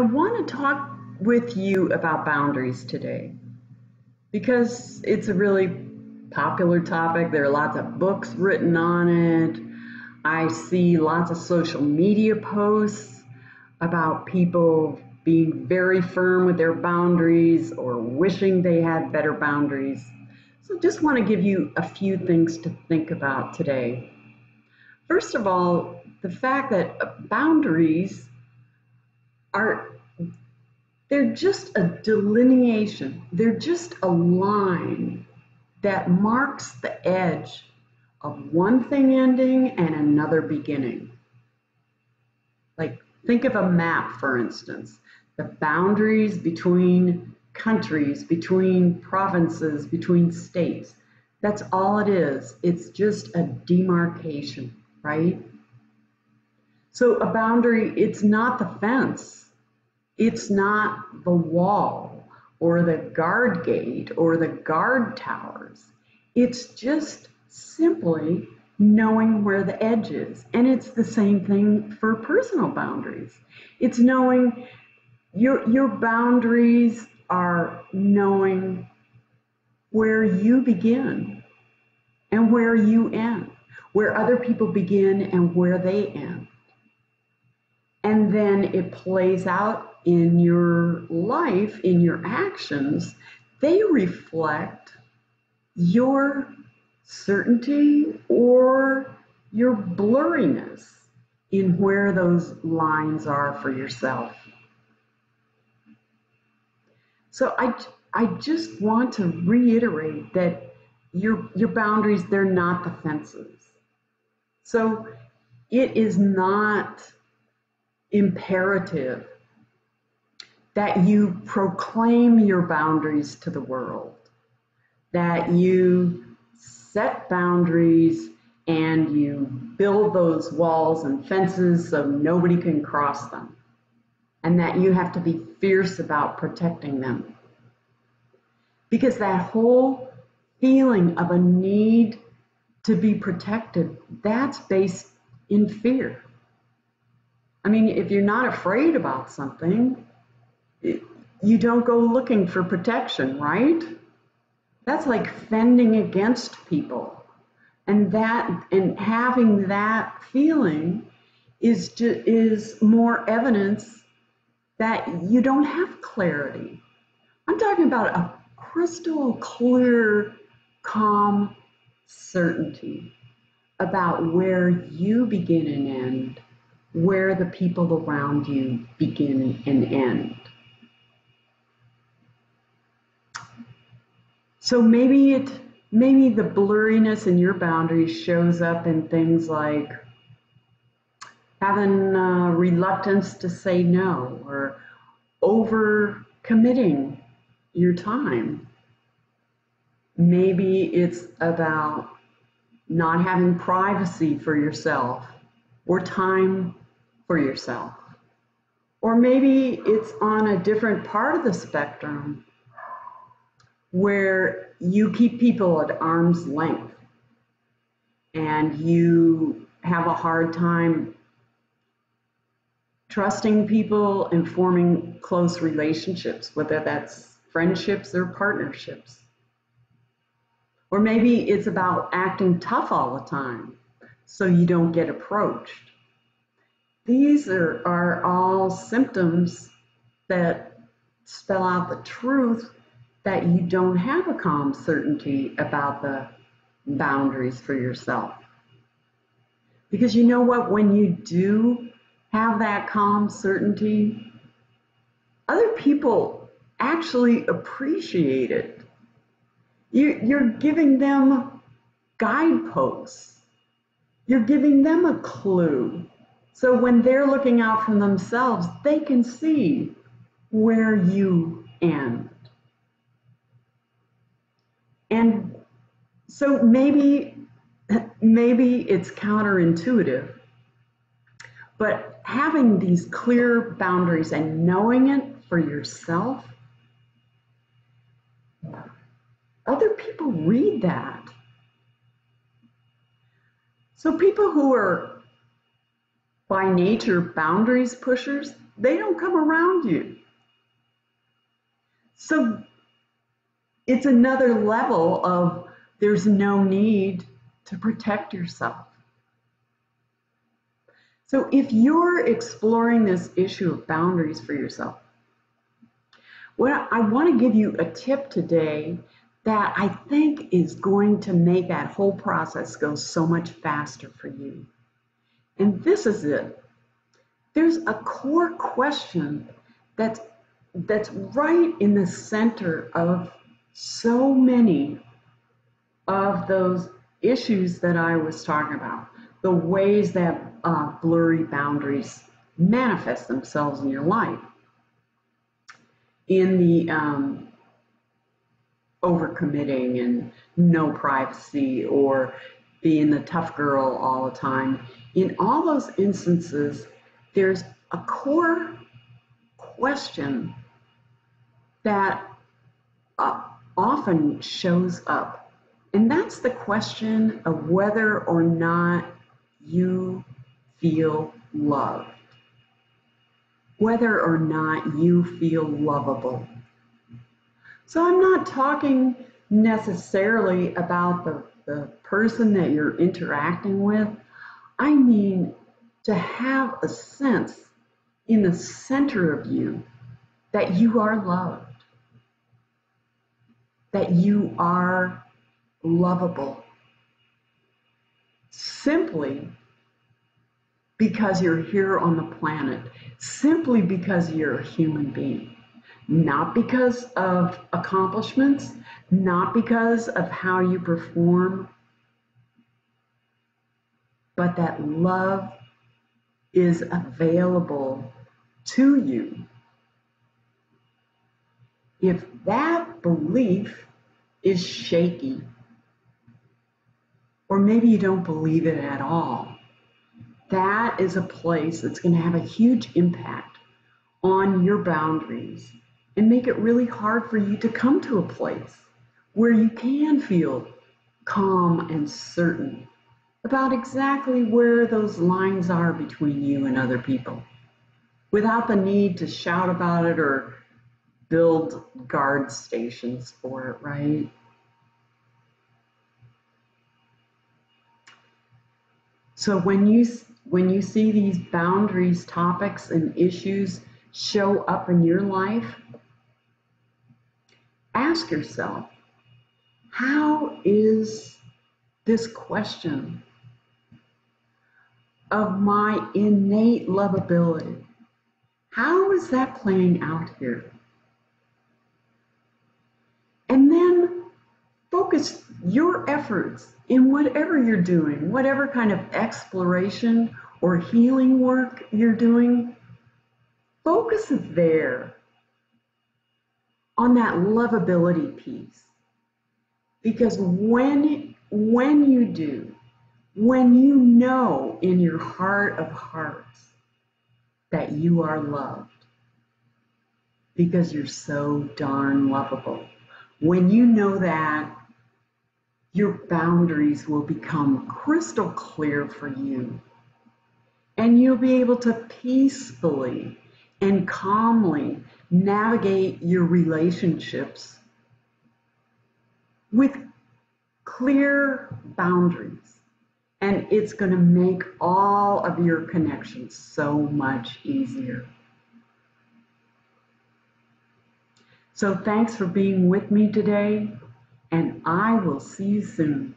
I want to talk with you about boundaries today because it's a really popular topic. There are lots of books written on it. I see lots of social media posts about people being very firm with their boundaries or wishing they had better boundaries. So just want to give you a few things to think about today. First of all, the fact that boundaries are, they're just a delineation. They're just a line that marks the edge of one thing ending and another beginning. Like, think of a map, for instance. The boundaries between countries, between provinces, between states. That's all it is. It's just a demarcation, right? So a boundary, it's not the fence. It's not the wall or the guard gate or the guard towers. It's just simply knowing where the edge is. And it's the same thing for personal boundaries. It's knowing your boundaries are knowing where you begin and where you end, where other people begin and where they end. And then it plays out in your life, in your actions. They reflect your certainty or your blurriness in where those lines are for yourself. So I just want to reiterate that your boundaries, they're not the fences. So it is not imperative that you proclaim your boundaries to the world, that you set boundaries and you build those walls and fences so nobody can cross them, and that you have to be fierce about protecting them. Because that whole feeling of a need to be protected, that's based in fear. I mean, if you're not afraid about something, you don't go looking for protection, right? That's like fending against people. And having that feeling is more evidence that you don't have clarity. I'm talking about a crystal clear, calm certainty about where you begin and end, where the people around you begin and end. So maybe the blurriness in your boundaries shows up in things like having reluctance to say no, or over committing your time. Maybe it's about not having privacy for yourself or time for yourself. Or maybe it's on a different part of the spectrum where you keep people at arm's length and you have a hard time trusting people and forming close relationships, whether that's friendships or partnerships. Or maybe it's about acting tough all the time so you don't get approached. These are all symptoms that spell out the truth that you don't have a calm certainty about the boundaries for yourself. Because you know what? When you do have that calm certainty, other people actually appreciate it. You're giving them guideposts. You're giving them a clue. So when they're looking out for themselves, they can see where you end. And so maybe it's counterintuitive, but having these clear boundaries and knowing it for yourself, other people read that. So people who are by nature boundaries pushers, they don't come around you. So it's another level of there's no need to protect yourself. So if you're exploring this issue of boundaries for yourself, well, I want to give you a tip today that I think is going to make that whole process go so much faster for you. And this is it. There's a core question that's right in the center of so many of those issues that I was talking about, the ways that blurry boundaries manifest themselves in your life. In the overcommitting and no privacy, or being the tough girl all the time. In all those instances, there's a core question that often shows up. And that's the question of whether or not you feel loved, whether or not you feel lovable. So I'm not talking necessarily about the person that you're interacting with. I mean to have a sense in the center of you that you are loved, that you are lovable, simply because you're here on the planet, simply because you're a human being. Not because of accomplishments, not because of how you perform, but that love is available to you. If that belief is shaky, or maybe you don't believe it at all, that is a place that's going to have a huge impact on your boundaries and make it really hard for you to come to a place where you can feel calm and certain about exactly where those lines are between you and other people, without the need to shout about it or build guard stations for it, right? So when you see these boundaries, topics, and issues show up in your life, ask yourself, how is this question of my innate lovability, how is that playing out here? And then focus your efforts in whatever you're doing, whatever kind of exploration or healing work you're doing, focus it there on that lovability piece. Because when you do, when you know in your heart of hearts that you are loved, because you're so darn lovable, when you know that, your boundaries will become crystal clear for you. And you'll be able to peacefully and calmly navigate your relationships with clear boundaries. And it's going to make all of your connections so much easier. So thanks for being with me today, and I will see you soon.